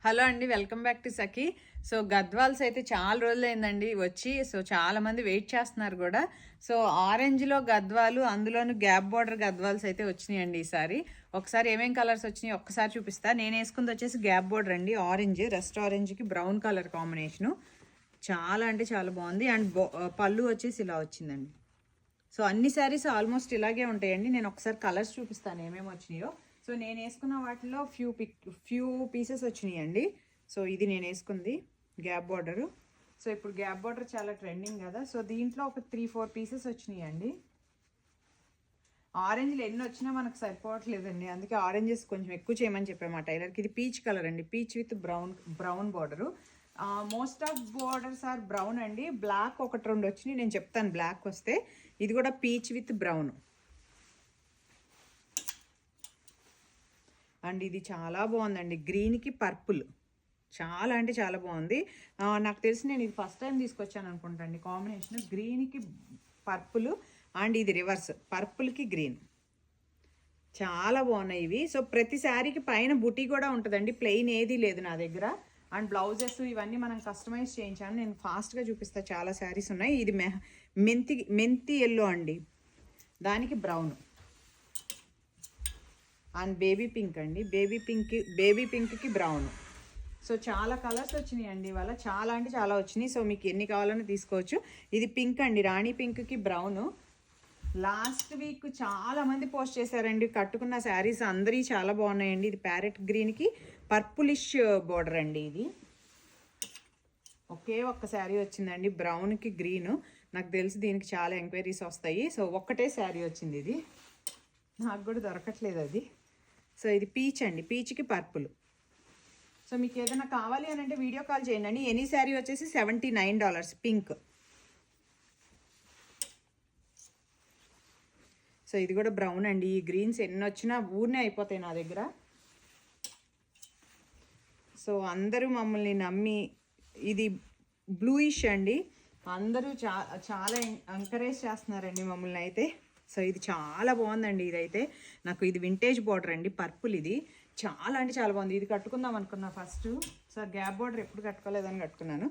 Hello అండి, welcome back to Sakhi. So Gadwals అయితే చాలా రోజులైందండి వచ్చి. సో చాలా మంది వెయిట్ చేస్తున్నారు కూడా. సో ఆరెంజ్లో గద్వాలు, అందులోను గ్యాప్ బార్డర్ గద్వాల్స్ అయితే వచ్చినాయండి ఈసారి. ఒకసారి ఏమేం కలర్స్ వచ్చినాయి ఒక్కసారి చూపిస్తా. నేను వేసుకుంది వచ్చేసి గ్యాప్ బార్డర్ అండి, ఆరెంజ్, రెస్ట్ ఆరెంజ్కి బ్రౌన్ కలర్ కాంబినేషను. చాలా అంటే చాలా బాగుంది. అండ్ పళ్ళు వచ్చేసి ఇలా వచ్చిందండి. సో అన్ని శారీస్ ఆల్మోస్ట్ ఇలాగే ఉంటాయండి. నేను ఒకసారి కలర్స్ చూపిస్తాను ఏమేమి వచ్చినాయో. సో నేను వేసుకున్న వాటిలో ఫ్యూ పీసెస్ వచ్చినాయండి. సో ఇది నేను వేసుకుంది గ్యాప్ బార్డరు. సో ఇప్పుడు గ్యాప్ బార్డర్ చాలా ట్రెండింగ్ కదా. సో దీంట్లో ఒక 3-4 పీసెస్ వచ్చినాయండి. ఆరెంజ్లు ఎన్ని వచ్చినా మనకు సరిపోవట్లేదండి, అందుకే ఆరెంజెస్ కొంచెం ఎక్కువ చేయమని చెప్పాము టైలర్కి. ఇది పీచ్ కలర్ అండి, peach with brown border. Most of borders are brown అండి. బ్లాక్ 1-2 వచ్చినాయి, నేను చెప్తాను బ్లాక్ వస్తే. ఇది కూడా పీచ్ విత్ బ్రౌన్. అండ్ ఇది చాలా బాగుందండి, గ్రీన్కి పర్పుల్. చాలా అంటే చాలా బాగుంది. నాకు తెలిసి నేను ఇది ఫస్ట్ టైం తీసుకొచ్చాను అనుకుంటా అండి కాంబినేషన్. గ్రీన్కి పర్పుల్ అండ్ ఇది రివర్స్, పర్పుల్కి గ్రీన్. చాలా బాగున్నాయి ఇవి. సో ప్రతి శారీకి పైన బుటీ కూడా ఉంటుందండి, ప్లెయిన్ ఏది లేదు నా దగ్గర. అండ్ బ్లౌజెస్ ఇవన్నీ మనం కస్టమైజ్ చేయించాను. నేను ఫాస్ట్గా చూపిస్తాను, చాలా శారీస్ ఉన్నాయి. ఇది మెంతి ఎల్లో అండి, దానికి బ్రౌన్. అండ్ బేబీ పింక్ అండి, బేబీ పింక్కి బ్రౌన్. సో చాలా కలర్స్ వచ్చినాయి అండి ఇవాళ, చాలా అంటే చాలా వచ్చినాయి. సో మీకు ఎన్ని కావాలని తీసుకోవచ్చు. ఇది పింక్ అండి, రాణి పింక్కి బ్రౌన్. లాస్ట్ వీక్ చాలా మంది పోస్ట్ చేశారండి కట్టుకున్న శారీస్, అందరివి చాలా బాగున్నాయండి. ఇది ప్యారెట్ గ్రీన్కి పర్పులిష్ బార్డర్ అండి. ఇది ఒకే ఒక్క శారీ వచ్చిందండి, బ్రౌన్కి గ్రీన్. నాకు తెలిసి దీనికి చాలా ఎంక్వైరీస్ వస్తాయి. సో ఒక్కటే శారీ వచ్చింది, ఇది నాకు కూడా దొరకట్లేదు అది. సో ఇది పీచ్ అండి, పీచ్కి పర్పుల్. సో మీకు ఏదైనా కావాలి అని అంటే వీడియో కాల్ చేయండి. ఎనీ శారీ వచ్చేసి $79 పింక్. సో ఇది కూడా బ్రౌన్ అండి. ఈ గ్రీన్స్ ఎన్ని వచ్చినా ఊరినే అయిపోతాయి నా దగ్గర. సో అందరూ మమ్మల్ని నమ్మి, ఇది బ్లూయిష్ అండి, అందరూ చాలా ఎంకరేజ్ చేస్తున్నారండి మమ్మల్ని అయితే. సో ఇది చాలా బాగుందండి. ఇదైతే నాకు ఇది వింటేజ్ బార్డర్ అండి, పర్పుల్. ఇది చాలా అంటే చాలా బాగుంది. ఇది కట్టుకుందాం అనుకున్నా ఫస్ట్. సో గ్యాప్ బార్డర్ ఎప్పుడు కట్టుకోలేదని కట్టుకున్నాను.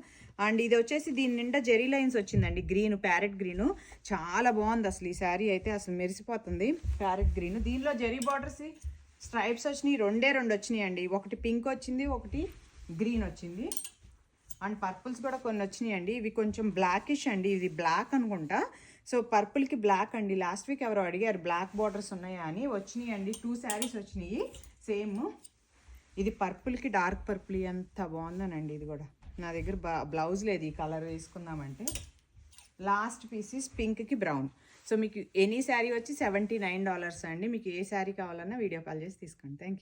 అండ్ ఇది వచ్చేసి దీని నిండా జెరీ లైన్స్ వచ్చిందండి, గ్రీన్, ప్యారెట్ గ్రీను. చాలా బాగుంది అసలు ఈ శారీ అయితే, అసలు మెరిసిపోతుంది ప్యారెట్ గ్రీన్. దీనిలో జెరీ బార్డర్స్ స్ట్రైప్స్ వచ్చినాయి, 2 వచ్చినాయి అండి. ఒకటి పింక్ వచ్చింది, ఒకటి గ్రీన్ వచ్చింది. అండ్ పర్పుల్స్ కూడా కొన్ని వచ్చినాయి అండి. ఇవి కొంచెం బ్లాకిష్ అండి, ఇది బ్లాక్ అనుకుంటా. సో పర్పుల్కి బ్లాక్ అండి. లాస్ట్ వీక్ ఎవరో అడిగారు బ్లాక్ బార్డర్స్ ఉన్నాయా అని, వచ్చినాయి అండి. 2 శారీస్ వచ్చినాయి సేమ్. ఇది పర్పుల్కి డార్క్ పర్పుల్, ఎంత బాగుందనండి. ఇది కూడా నా దగ్గర బ్లౌజ్ లేదు ఈ కలర్ వేసుకుందామంటే. లాస్ట్ పీసెస్ పింక్కి బ్రౌన్. సో మీకు ఎనీ శారీ వచ్చి $79 అండి. మీకు ఏ శారీ కావాలన్నా వీడియో కాల్ చేసి తీసుకోండి. Thank you.